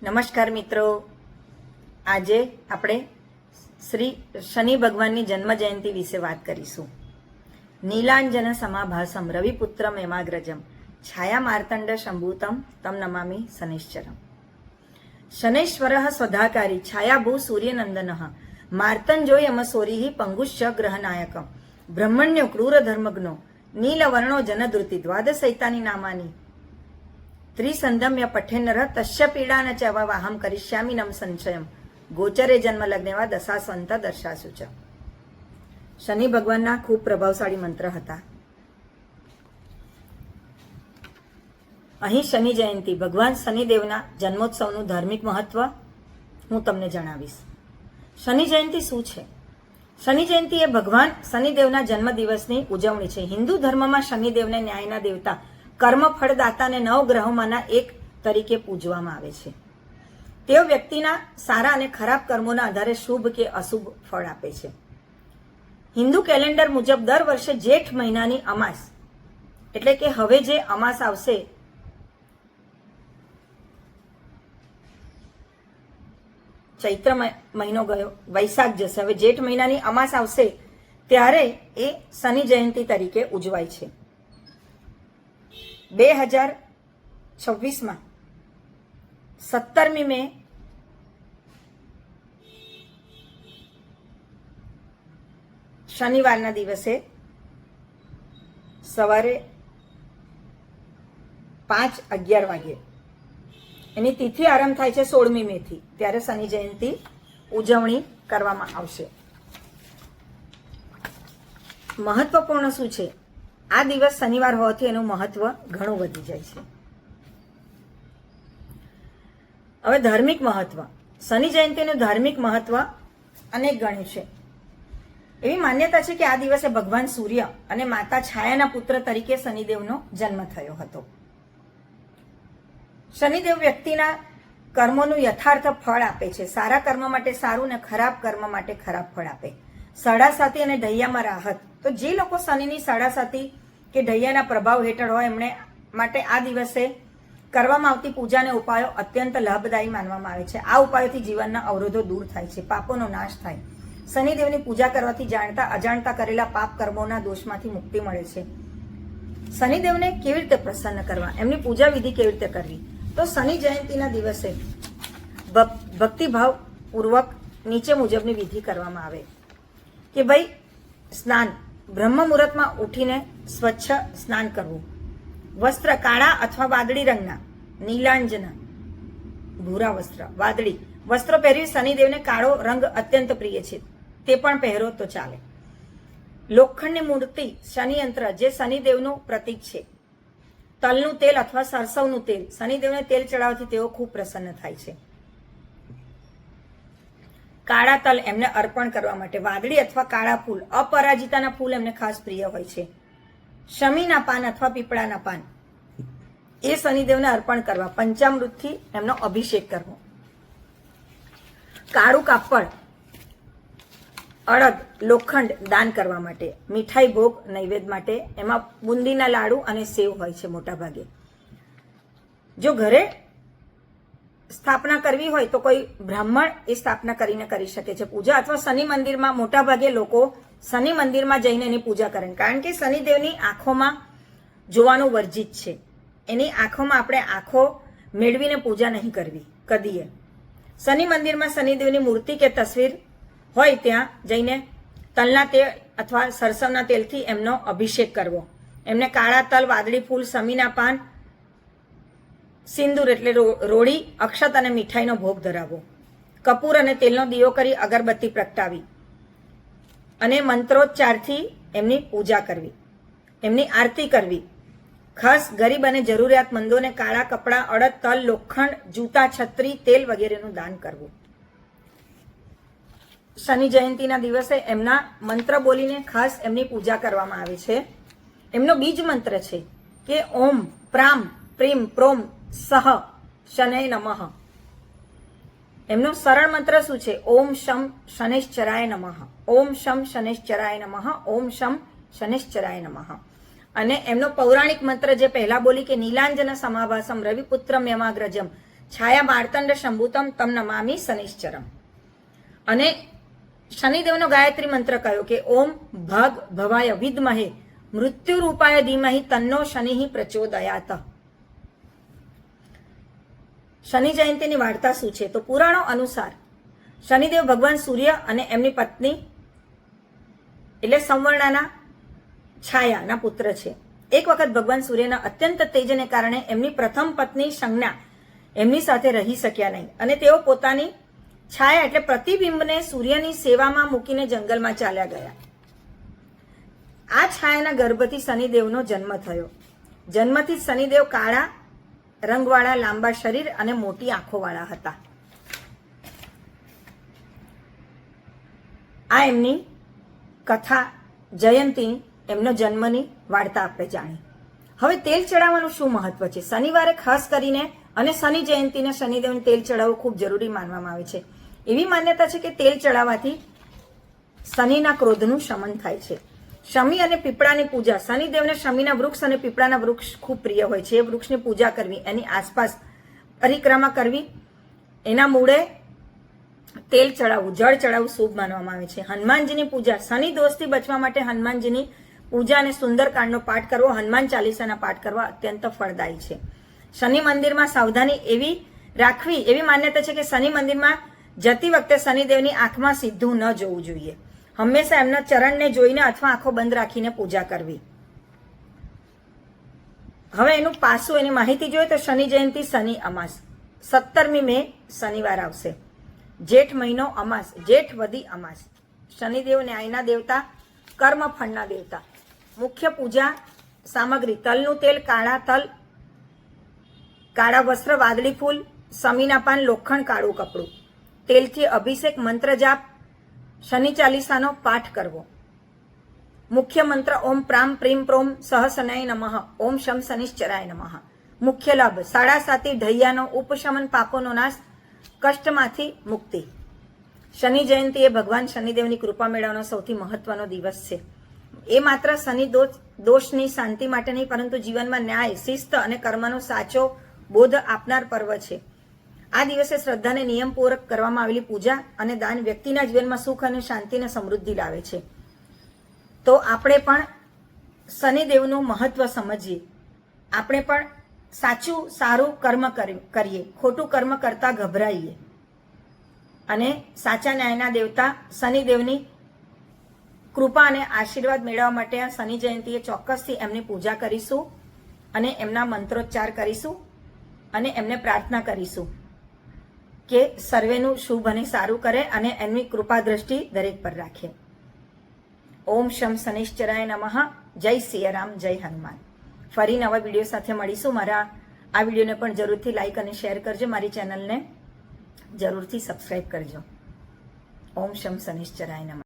નમસ્કાર મિત્રો, આજે આપણે શ્રી શનિ ભગવાનની જન્મ જયંતિ વિશે વાત કરીશું. નીલાંજન સમાભાસમ રવિપુત્રમ એમાગ્રજમ છાયા માર્તંડ શંભૂતમ તમ નમામી શનિશ્ચરમ. શનૈશ્વરઃ સ્વધાકારી છાયાભૂ સૂર્યનંદનઃ માર્તંજો યમસોરીઃ પંગુશ્ચ ગ્રહનાયકમ બ્રહ્મણ્યો ક્રૂર ધર્મજ્ઞો નીલવર્ણો જનદ્રુતિ દ્વાદશૈતાની નામાની ત્રિસંધમ્ય પઠેનર તસ્ય પીડા ન ચવાહમ કરિષ્યામિ નમ સંશયમ ગોચરે જન્મ લગ્નેવા દશાસ્વંત દર્શાસુ ચ. શનિ ભગવાનના ખૂબ પ્રભાવશાળી મંત્ર હતા. અહીં શનિ જયંતિ ભગવાન શનિદેવના જન્મોત્સવનું ધાર્મિક મહત્વ હું તમને જણાવીશ. શનિ જયંતિ શું છે? શનિ જયંતિ એ ભગવાન શનિદેવના જન્મદિવસની ઉજવણી છે. હિન્દુ ધર્મમાં શનિદેવને ન્યાયના દેવતા, કર્મ ફળદાતા અને નવગ્રહોમાંના એક તરીકે પૂજવામાં આવે છે. તેઓ વ્યક્તિના સારા અને ખરાબ કર્મોના આધારે શુભ કે અશુભ ફળ આપે છે. હિન્દુ કેલેન્ડર મુજબ દર વર્ષે જેઠ મહિનાની અમાસ, એટલે કે હવે જે અમાસ આવશે, ચૈત્ર મહિનો ગયો, વૈશાખ જશે, હવે જેઠ મહિનાની અમાસ આવશે ત્યારે એ શનિ જયંતિ તરીકે ઉજવાય છે. 2026માં 17મી મે શનિવારના દિવસે સવારે 5:11 વાગે એની તિથિ આરંભ થાય છે 16મી મે થી. ત્યારે શનિ જયંતિ ઉજવણી કરવામાં આવશે. મહત્વપૂર્ણ શું છે? આ દિવસ શનિવાર હોવાથી એનું મહત્વ ઘણું વધી જાય છે. હવે ધાર્મિક મહત્વ. શનિ જયંતિનું ધાર્મિક મહત્વ અનેક ગણ્યું છે. એવી માન્યતા છે કે આ દિવસે ભગવાન સૂર્ય અને માતા છાયાના પુત્ર તરીકે શનિદેવનો જન્મ થયો હતો. શનિદેવ વ્યક્તિના કર્મોનું યથાર્થ ફળ આપે છે. સારા કર્મ માટે સારું ને ખરાબ કર્મ માટે ખરાબ ફળ આપે. સાડાસાતી અને ઢૈયામાં રાહત. તો જે લોકો શનિની સાડાસાતી કે ઢૈયાના પ્રભાવ હેઠળ હોય એમણે માટે આ દિવસે કરવામાં આવતી પૂજા અને ઉપાયો અત્યંત લાભદાયી માનવામાં આવે છે. આ ઉપાયોથી જીવનના અવરોધો દૂર થાય છે, પાપોનો નાશ થાય. શનિદેવની પૂજા કરવાથી જાણતા અજાણતા કરેલા પાપ કર્મોના દોષમાંથી મુક્તિ મળે છે. શનિદેવને કેવી રીતે પ્રસન્ન કરવા, એમની પૂજા વિધિ કેવી રીતે કરવી? તો શનિ જયંતિના દિવસે ભક્તિભાવ પૂર્વક નીચે મુજબની વિધિ કરવામાં આવે કે ભાઈ સ્નાન, બ્રહ્મ મુહૂર્તમાં ઉઠીને સ્વચ્છ સ્નાન કરવું. વસ્ત્ર કાળા અથવા વાદળી રંગના, નીલાંજન ભૂરા વસ્ત્ર, વાદળી વસ્ત્રો પહેરવી. શનિદેવને કાળો રંગ અત્યંત પ્રિય છે, તે પણ પહેરો તો ચાલે. લોખંડની મૂર્તિ શનિયંત્ર જે શનિદેવનું પ્રતીક છે. તલનું તેલ અથવા સરસવનું તેલ, શનિદેવને તેલ ચડાવવાથી તેઓ ખૂબ પ્રસન્ન થાય છે. કાળા તલ એમને અર્પણ કરવા માટે. વાદળી અથવા કાળા ફૂલ, અપરાજિતાના ફૂલ એમને ખાસ પ્રિય હોય છે. શમીના પાન અથવા પીપળાના પાન એ શનિદેવને અર્પણ કરવા. પંચામૃતથી એમનો અભિષેક કરવો. કાળું કાપડ, અડદ, લોખંડ દાન કરવા માટે. મીઠાઈ ભોગ નૈવેદ્ય માટે. એમાં બુંદીના લાડુ અને સેવ હોય છે મોટા ભાગે. જો ઘરે સ્થાપના કરવી હોય તો કોઈ બ્રાહ્મણ એ સ્થાપના કરીને કરી શકે છે પૂજા, અથવા શનિ મંદિરમાં મોટા ભાગે લોકો શનિ મંદિરમાં જઈને એની પૂજા કરે. કારણ કે શનિદેવની આંખોમાં જોવાનું વર્જિત છે. એની આંખોમાં આપણે આંખો મેળવીને પૂજા નહીં કરવી કદીએ. શનિ મંદિરમાં શનિદેવની મૂર્તિ કે તસવીર હોય ત્યાં જઈને તલના તેલ અથવા સરસવના તેલથી એમનો અભિષેક કરવો. એમને કાળા તલ, વાદળી ફૂલ, શમીના પાન, સિંદૂર એટલે રોડી, અક્ષત અને મીઠાઈનો ભોગ ધરાવવો. કપૂર અને તેલનો દીવો કરી અગરબત્તી પ્રગટાવી અને મંત્રોચ્ચારથી એમની પૂજા કરવી, એમની આરતી કરવી. ખાસ ગરીબ અને જરૂરિયાતમંદોને કાળા કપડાં, અડદ, તલ, લોખંડ, જૂતા, છત્રી, તેલ વગેરેનું દાન કરવું. શનિ જયંતિના દિવસે એમના મંત્ર બોલીને ખાસ એમની પૂજા કરવામાં આવે છે. એમનો બીજ મંત્ર છે કે ઓમ પ્રામ પ્રેમ પ્રોમ સહ શનૈ નમઃ. એમનો સરળ મંત્ર શું છે? ઓમ શમ શનૈશ્ચરાય નમઃ, ઓમ શમ શનૈશ્ચરાય નમઃ, ઓમ શમ શનૈશ્ચરાય નમઃ. અને એમનો પૌરાણિક મંત્ર જે પહેલા બોલી કે નીલાંજન સમાભાસમ રવિપુત્રમ યમાગ્રજમ છાયા માર્તંડ શંભુતમ તમ નમામિ શનિશ્ચરમ. અને શનિદેવનો ગાયત્રી મંત્ર કયો કે ઓમ ભગ ભવાય વિદ્મહે મૃત્યુ રૂપાય ધીમહિ તન્નો શનિ પ્રચોદયાત. શનિ જયંતીની વાર્તા શું છે? તો પુરાણો અનુસાર શનિદેવ ભગવાન સૂર્ય અને એમની પત્ની એટલે સંવર્ણાના છાયાના પુત્ર છે. એક વખત ભગવાન સૂર્યના અત્યંત તેજને કારણે એમની પ્રથમ પત્ની સંજ્ઞા એમની સાથે રહી શક્યા નહીં અને તેઓ પોતાની છાયા એટલે પ્રતિબિંબને સૂર્યની સેવામાં મૂકીને જંગલમાં ચાલ્યા ગયા. આ છાયાના ગર્ભથી શનિદેવનો જન્મ થયો. જન્મથી જ શનિદેવ કાળા રંગવાળા લાંબા શરીર અને મોટી આંખોવાળા હતા. આ એમની કથા જયંતી એમનો જન્મની વાર્તા આપણે જાણી. હવે તેલ ચડાવવાનું શું મહત્વ છે? શનિવારે ખાસ કરીને અને શનિ જયંતીને શનિદેવને તેલ ચડાવવું ખૂબ જરૂરી માનવામાં આવે છે. એવી માન્યતા છે કે તેલ ચડાવવાથી શનિના ક્રોધનું શમન થાય છે. શમી અને પીપળાની પૂજા. શનિદેવને શમીના વૃક્ષ અને પીપળાના વૃક્ષ ખૂબ પ્રિય હોય છે. એ વૃક્ષની પૂજા કરવી, એની આસપાસ પરિક્રમા કરવી, એના મૂળે તેલ ચડાવવું, જળ ચડાવવું શુભ માનવામાં આવે છે. હનુમાનજીની પૂજા. શનિ દોષથી બચવા માટે હનુમાનજીની પૂજા અને સુંદરકાંડનો પાઠ કરવો, હનુમાન ચાલીસાના પાઠ કરવા અત્યંત ફળદાયી છે. શનિ મંદિરમાં સાવધાની એવી રાખવી, એવી માન્યતા છે કે શનિ મંદિરમાં જતી વખતે શનિદેવની આંખમાં સીધું ન જોવું જોઈએ. હંમેશા એમના ચરણને જોઈને અથવા આંખો બંધ રાખીને પૂજા કરવી. હવે એનું પાસું, એની માહિતી જોઈએ તો શનિ જયંતી શનિ અમાસ 17મી મે શનિવાર આવશે. જેઠ મહિનો અમાસ, જેઠ વદી અમાસ. શનિદેવ ન્યાયના દેવતા, કર્મ ફળના દેવતા. મુખ્ય પૂજા સામગ્રી તલનું તેલ, કાળા તલ, કાળા વસ્ત્ર, વાદળી ફૂલ, સમીના પાન, લોખંડ, કાળું કપડું. તેલથી અભિષેક, મંત્ર જાપ, શનિ ચાલીસાનો પાઠ કરવો. મુખ્ય મંત્ર ઓમ પ્રામ પ્રીમ પ્રોમ સહસનાય નમઃ, ઓમ શમ શનિશ્ચરાય નમઃ. મુખ્ય લાભ 7.5 ઢૈયાનો ઉપશમન, પાપોનો નાશ, કષ્ટમાંથી મુક્તિ. શનિ જયંતિ એ ભગવાન શનિદેવની કૃપા મેળવવાનો સૌથી મહત્વનો દિવસ છે. એ માત્ર શનિ દોષની શાંતિ માટે નહીં, પરંતુ જીવનમાં ન્યાય, શિસ્ત અને કર્મનો સાચો બોધ આપનાર પર્વ છે. આ દિવસે શ્રદ્ધાને નિયમપૂર્વક કરવામાં આવેલી પૂજા અને દાન વ્યક્તિના જીવનમાં સુખ અને શાંતિ અને સમૃદ્ધિ લાવે છે. તો આપણે પણ શનિદેવનું મહત્વ સમજીએ. આપણે પણ સાચું સારું કર્મ કરીએ, ખોટું કર્મ કરતા ગભરાઈએ અને સાચા ન્યાયના દેવતા શનિદેવની કૃપા અને આશીર્વાદ મેળવવા માટે આ શનિ જયંતીએ ચોક્કસથી એમની પૂજા કરીશું અને એમના મંત્રોચ્ચાર કરીશું અને એમને પ્રાર્થના કરીશું કે સર્વેનું શુભ અને સારું કરે અને એમની કૃપા દ્રષ્ટિ દરેક પર રાખે. ઓમ શમ શનિશ્ચરાય નમઃ. જય સિયારામ, જય હનુમાન. ફરી નવા વિડીયો સાથે મળીશું. મારા આ વિડીયોને પણ જરૂરથી લાઈક અને શેર કરજો. મારી ચેનલને જરૂરથી સબસ્ક્રાઈબ કરજો. ઓમ શમ શનિશ્ચરાય નમઃ.